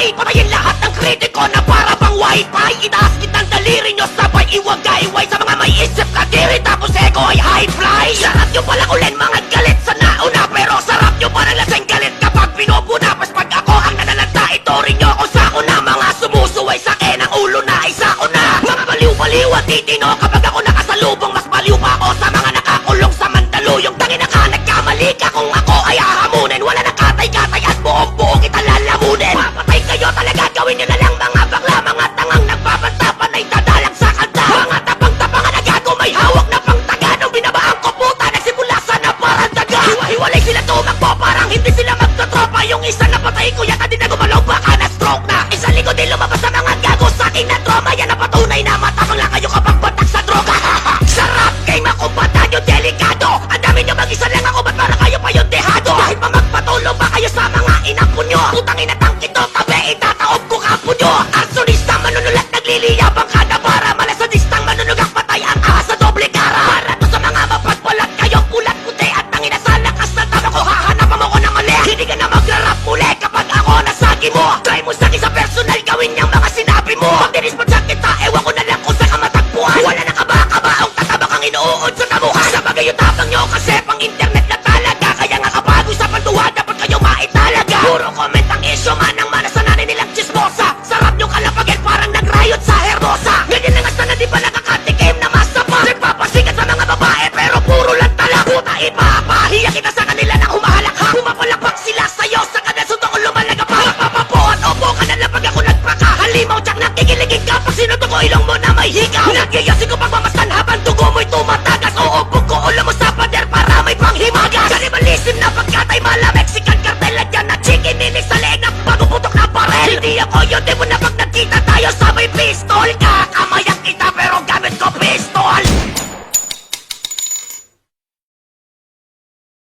Patay, patayin lahat ng kritiko na para pang wifi. Itaas kitang daliri nyo sabay iwagay-way sa mga may isip na diri. Tapos ego ay high fly. Sarap nyo palang ulen mga galit sa nauna, pero sarap nyo parang lasing galit kapag pinupuna. Pas pag ako ang nanalanta, ito rin nyo kung sako na. Mga sumusuway sa akin ang ulo na isa ko na. Mga baliw-baliw at titino kapag ako nakasalubong. Mas baliw pa ako sa mga nakakulong sa Mandaluyong. Tangin na ka, nagkamali ka kung ako ay hahamunin. Wala na katay-katay at buong-buo kita lalamunin. Papatay kayo talaga, gawin nyo na lang mga bakla. Mga tangang nagbabantapan ay dadalang sa kanta. Mga tapang-tapang na gago, may hawak na pang taga. Nung binabaan ko puta, nagsimula sana parang daga. Hiwa-hiwalay sila tumakbo, parang hindi sila magtotropa. Yung isa na patay ko, yata din na gumalaw, baka na stroke na. Isang linggo din lumabas sa mga gago sa akin na trauma. Yan ang patunay na matapang lang kayo kapag batak sa droga. Sarap kay makumpata nyo, delikado. Ang dami nyo mag-isa lang ako, ba't para kayo pa yung dehado? Kahit pa magpatulong pa kayo sa mga inapo nyo. Putang inatang ito, tabi, itataob ko kapo nyo. Arsonista, manunulat, nagliliyabang kada para. Malasadistang manunugak patay ang ahas sa doble kara. Para to sa mga mapagpalat kayong pulat puti. At tangina sa lakas na tama ko, hahanapan mo ko ng mali. Hindi ka na magrarap muli kapag ako nasagi mo. Try mo sa'kin sa personal, gawin niyang mga sinabi mo. Pag dinispan sa kita, ewan ko na lang kung saan ka matagpuan. Wala na kaba-kabaong tatabak ang inuud sa tabuhan. Sa bagay yung tapang nyo kasi pang internet na talaga. Kaya nga kapag usapan tuwa, dapat kayo maitalaga. Puro comment ang issue man ang manasananay nilang chismosa. Sarap nyo kalapagin parang nag-riot sa Hermosa. Ganyan na nga sana di ba nakakatikim na masama. Nagpapasikat sa mga babae pero puro lang tala. Puta ipapahiya kita sa kanila nang humahalakha. Pumapalakpak sila sa'yo sa kadasuto ko lumalaga pa. Papapo at opo ka na lang pag ako nagpraka. Halimaw tsak nakikiligin ka pag sinutuko ilong mo na may higaw. Nagyayasin ko pagmamastan habang tugo mo'y tumatagas. Uupog ko ulo mo sa pader para may panghimagas. Kanibalism na pagkatay mala Mexican cartel at yan na chicken nilis sa leeg na bago putok na barel. Hindi ako yun, di mo na pag nagkita tayo